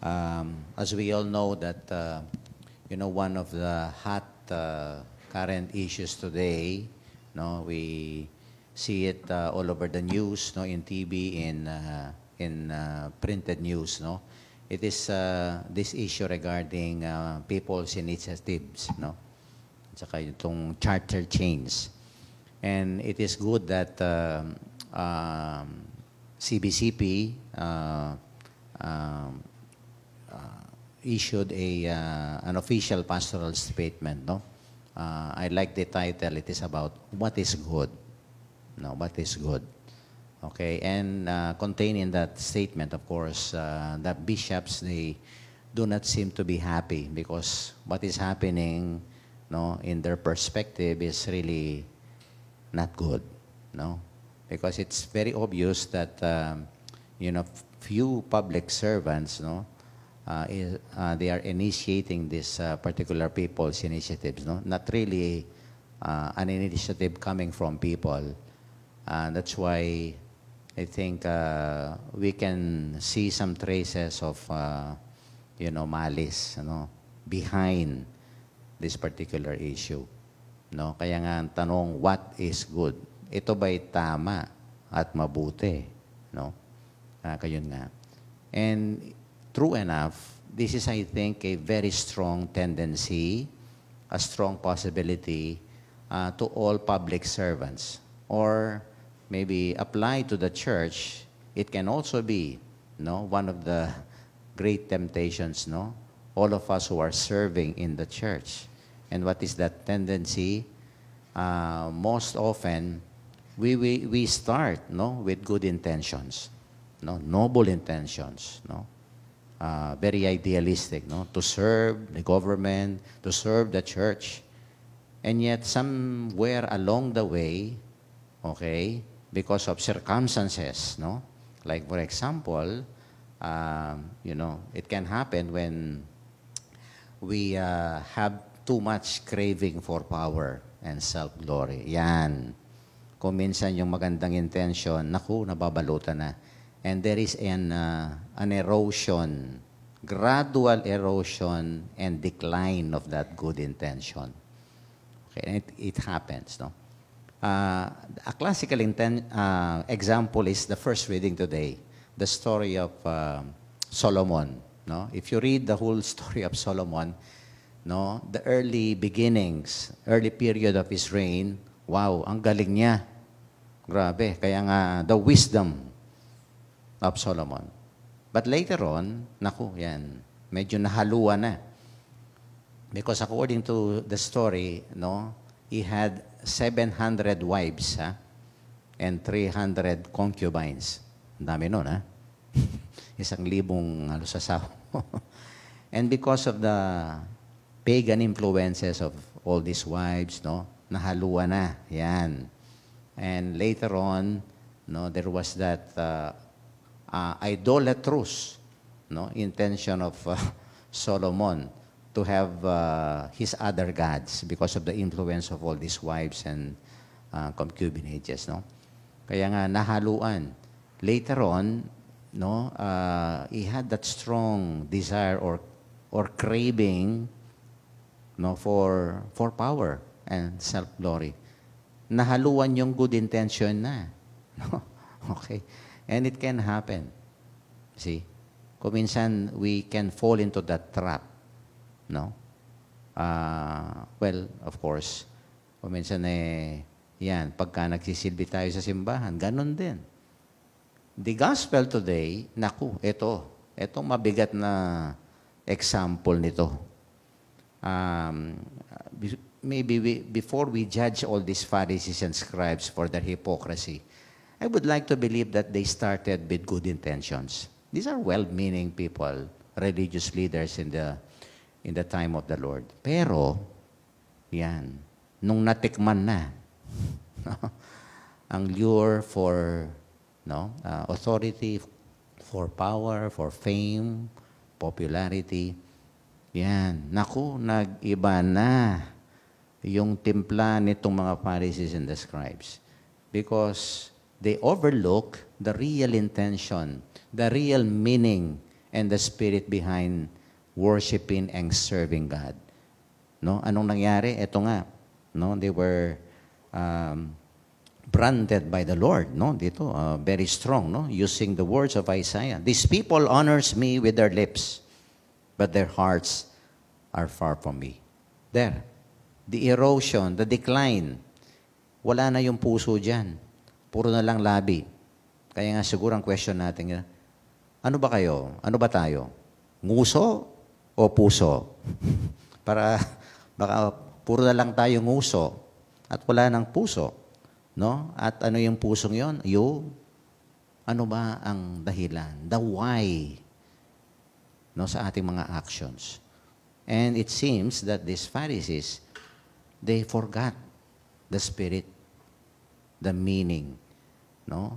As we all know that, one of the hot current issues today, no, we see it all over the news, no, in TV, in printed news, no. It is this issue regarding people's initiatives, no, at saka itong charter chains. And it is good that CBCP issued an official pastoral statement, no? I like the title. It is about what is good. No, what is good. Okay, and contained in that statement, of course, that bishops, they do not seem to be happy because what is happening, no, in their perspective is really not good, no? Because it's very obvious that, few public servants, no, they are initiating this particular people's initiatives, no? Not really an initiative coming from people. That's why I think we can see some traces of, malice, behind this particular issue. No? Kaya nga ang tanong, what is good? Ito ba'y tama at mabuti? No? Kayun nga. And true enough, this is, I think, a very strong tendency, a strong possibility to all public servants. Or maybe apply to the church, it can also be, one of the great temptations, all of us who are serving in the church. And what is that tendency? Most often, we start, with good intentions, noble intentions, very idealistic, to serve the government, to serve the church. And yet, somewhere along the way, okay, because of circumstances, like for example, it can happen when we have too much craving for power and self-glory. Yan. Kung minsan yung magandang intention, naku, nababalutan na. And there is an erosion, gradual erosion and decline of that good intention. Okay, and it happens, a classical example is the first reading today, the story of Solomon. If you read the whole story of Solomon, the early beginnings, early period of his reign, wow, ang galing niya. Grabe. Kaya nga, the wisdom of Solomon. But later on, naku, yan, medyo nahaluan na. Because according to the story, he had 700 wives, and 300 concubines. Ang dami nun, 1,000 halos asawa. And because of the pagan influences of all these wives, nahaluan na. Yan. And later on, there was that idolatrous, intention of Solomon to have his other gods because of the influence of all these wives and concubinages, Kaya nga nahaluan. Later on, he had that strong desire or craving, for power and self-glory. Nahaluan yung good intention na. Okay. And it can happen. See? Kung minsan, we can fall into that trap. Well, of course, kung minsan yan, pagka nagsisilbi tayo sa simbahan, ganun din. The gospel today, naku, ito mabigat na example nito. Maybe before we judge all these Pharisees and scribes for their hypocrisy, I would like to believe that they started with good intentions. These are well-meaning people, religious leaders in the time of the Lord. Pero, yan, nung natikman na, ang lure for authority, for power, for fame, popularity, yan, naku, nag-iba na yung timpla nitong mga Pharisees and the scribes. Because they overlook the real intention, the real meaning and the spirit behind worshiping and serving God. No? Anong nangyari? Ito nga, no? They were branded by the Lord, no? Dito, very strong, no? Using the words of Isaiah. These people honors me with their lips, but their hearts are far from me. There. The erosion, the decline. Wala na yung puso dyan. Puro na lang labi. Kaya nga siguro ang question natin, ano ba kayo? Ano ba tayo? Nguso o puso? Para baka puro na lang tayo nguso at wala ng puso. No? At ano yung pusong yon? Ano ba ang dahilan? The why, no, sa ating mga actions. And it seems that these Pharisees, they forgot the spirit, the meaning. No?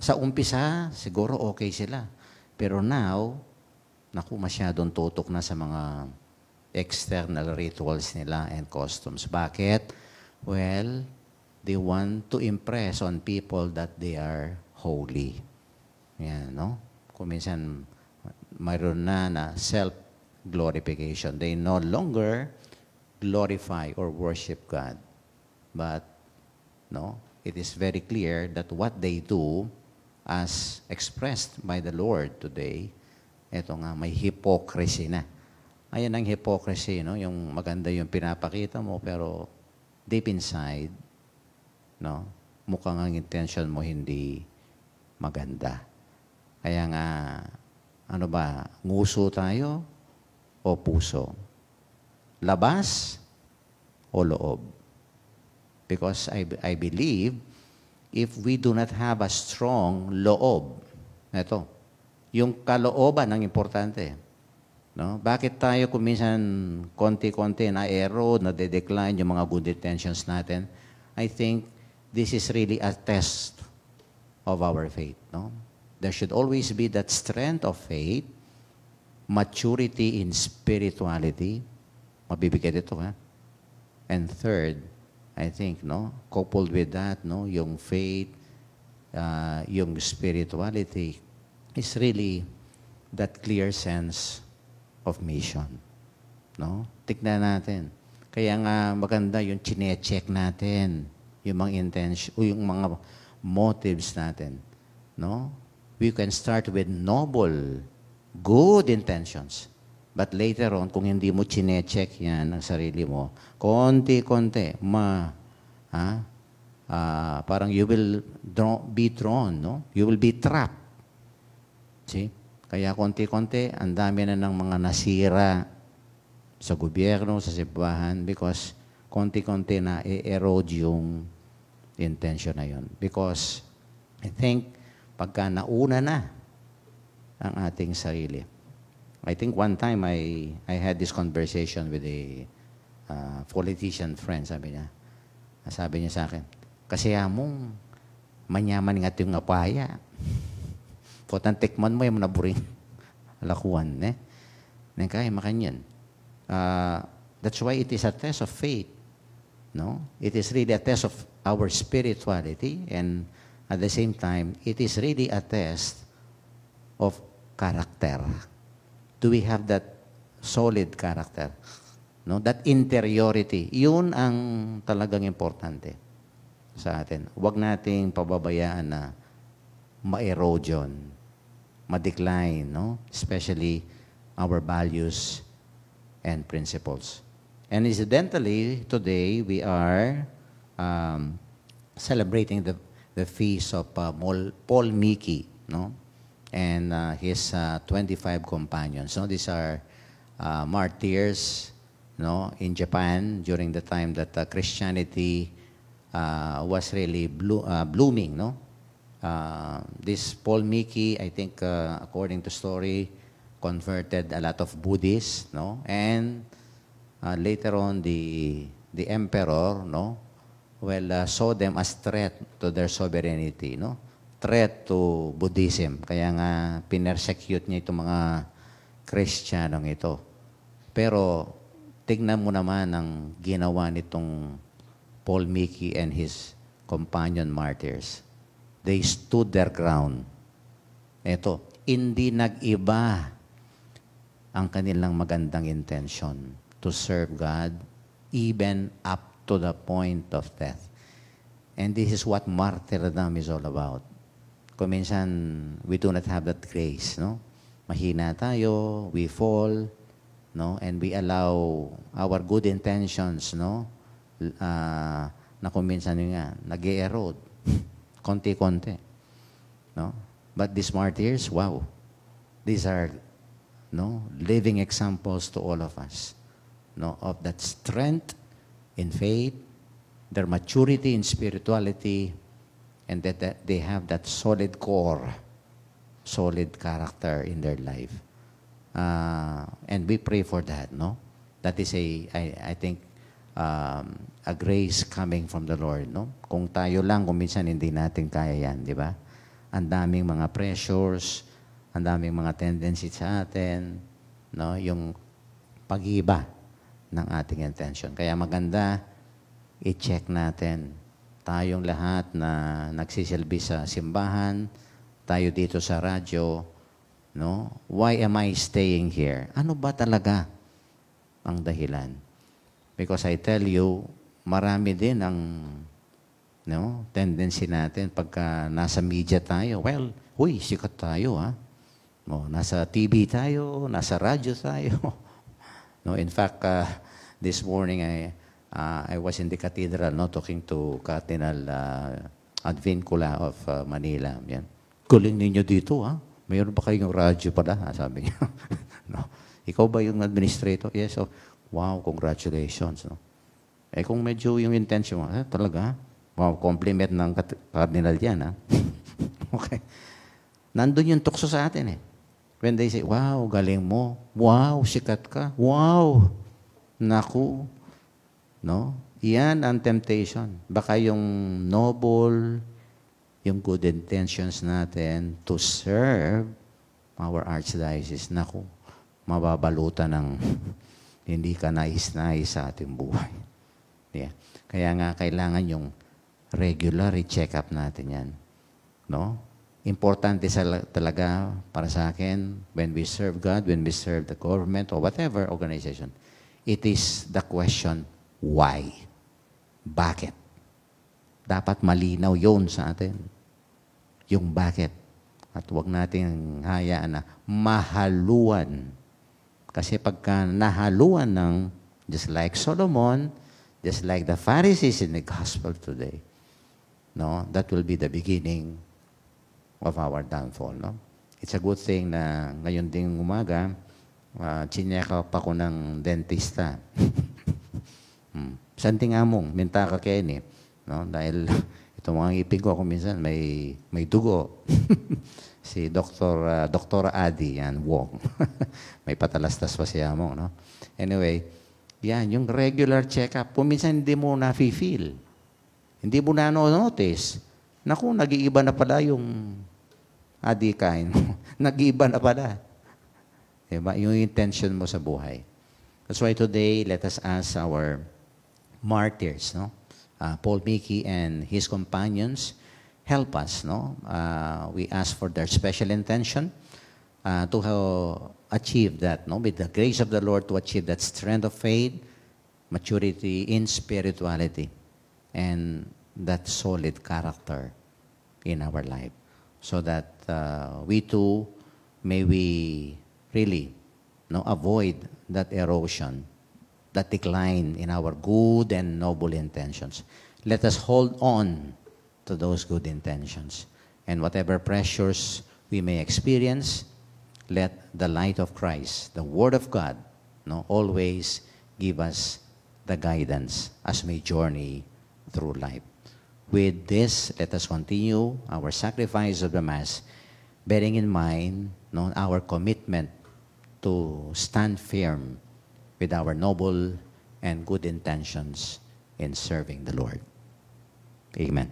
Sa umpisa, siguro okay sila. Pero now, masyadong tutok na sa mga external rituals nila and customs. Bakit? Well, they want to impress on people that they are holy. Yan, no? Kung minsan, mayroon na self-glorification. They no longer glorify or worship God. But, no, it is very clear that what they do, as expressed by the Lord today, eto nga, may hypocrisy na. Ayan ang hypocrisy, no? Yung maganda yung pinapakita mo, pero deep inside, no, mukhang ang intention mo hindi maganda. Kaya nga, ano ba, nguso tayo o puso? Labas o loob? Because I believe, if we do not have a strong loob, ito, yung kalooban ang importante. No? Bakit tayo kung minsan konti-konti na-erode, na-decline yung mga good intentions natin? I think this is really a test of our faith. No? There should always be that strength of faith, maturity in spirituality. Mabibigat ito, ha? And third, I think, no, coupled with that, no, yung faith, yung spirituality, is really that clear sense of mission. No? Tignan natin. Kaya nga maganda yung chine-check natin, yung mga intention, o yung mga motives natin. No? We can start with noble, good intentions. But later on, kung hindi mo chine-check yan ang sarili mo, konti-konti, parang you will be drawn, no? You will be trapped. See? Kaya konti-konti, ang dami na ng mga nasira sa gobyerno, sa simbahan, because konti-konti na i-erode yung intention na yun. Because I think, pagka nauna na ang ating sarili, I think one time I had this conversation with a politician friend, sabi niya sa akin, kasi among manyaman nga yung apaya. Potan tikman mo yung naburing alakuan, ne? Kaya makanyan. That's why it is a test of faith. No? It is really a test of our spirituality, and at the same time, it is really a test of character. Do we have that solid character? No? That interiority. Yun ang talagang importante sa atin. Huwag nating pababayaan na ma-erosion, ma-decline, no? Especially our values and principles. And incidentally, today we are celebrating the feast of Paul Miki, no? And his 25 companions. So these are martyrs, no, in Japan during the time that Christianity was really blooming, no? This Paul Miki, I think, according to story, converted a lot of Buddhists, no? And later on, the emperor, no, saw them as threat to their sovereignty, no? Threat to Buddhism. Kaya nga, pinersecute niya itong mga Kristiyanong ito. Pero, tignan mo naman ang ginawa nitong Paul Miki and his companion martyrs. They stood their ground. Ito, hindi nag-iba ang kanilang magandang intention to serve God even up to the point of death. And this is what martyrdom is all about. Kung minsan, we do not have that grace, no? Mahina tayo, we fall, no? And we allow our good intentions, no? Na kung minsan yun nga, nag-erode. Konti-konti. No? But these martyrs, wow. These are, no, living examples to all of us, no, of that strength in faith, their maturity in spirituality, and that they have that solid core, solid character in their life. And we pray for that, no? That is I think, a grace coming from the Lord, no? Kung tayo lang, kung minsan hindi natin kaya yan, di ba? Ang daming mga pressures, ang daming mga tendencies sa atin, no? Yung pag-iba ng ating intention. Kaya maganda, i-check natin. Tayong lahat na nagsisilbi sa simbahan, tayo dito sa radyo, no? Why am I staying here? Ano ba talaga ang dahilan? Because I tell you, marami din ang, no, tendency natin pagka nasa media tayo. Well, huy, sikat tayo, ha? No, nasa TV tayo, nasa radyo tayo. No, in fact, this morning I was in the cathedral, no, talking to Cardinal Advincula of Manila. Yan. Galing ninyo dito, ha? Mayroon ba kayong radyo pala? Sabi niya. No. Ikaw ba yung administrator? Yes. So, wow, congratulations. No? Eh kung medyo yung intention mo, talaga? Wow, compliment ng Cardinal yan, ha? Okay. Nandun yung tukso sa atin, eh. When they say, wow, galing mo. Wow, sikat ka. Wow. Naku. No? Yan ang temptation. Baka yung noble, yung good intentions natin to serve our archdiocese, naku, mababalutan ng hindi ka nais-nais sa ating buhay. Yeah. Kaya nga kailangan yung regular i-check up natin yan. No? Importante talaga para sa akin, when we serve God, when we serve the government or whatever organization, it is the question, why? Bakit? Dapat malinaw yun sa atin. Yung bakit. At huwag natin hayaan na mahaluan. Kasi pagka nahaluan ng, just like Solomon, just like the Pharisees in the gospel today, no, that will be the beginning of our downfall. No? It's a good thing na ngayon ding umaga, chinyeka pa ko ng dentista. Santing among, minta ka Kenny. No? Dahil itong mga ngipin ko, kung minsan may dugo. Si Dr. Adi, yan, Wong. May patalastas pa siya mo, no? Anyway, yan, yung regular check-up, kung minsan hindi mo na-feel, hindi mo na-notice, naku, nag-iiba na pala yung adikain mo. Nag-iiba na pala. Diba? Yung intention mo sa buhay. That's why today, let us ask our martyrs, no? Paul Mickey and his companions, help us, no? We ask for their special intention to achieve that, no? With the grace of the Lord to achieve that strength of faith, maturity in spirituality, and that solid character in our life. So that we too, may we really, no, avoid that erosion, that decline in our good and noble intentions. Let us hold on to those good intentions. And whatever pressures we may experience, let the light of Christ, the Word of God, no, always give us the guidance as we journey through life. With this, let us continue our sacrifice of the Mass, bearing in mind, no, our commitment to stand firm with our noble and good intentions in serving the Lord. Amen.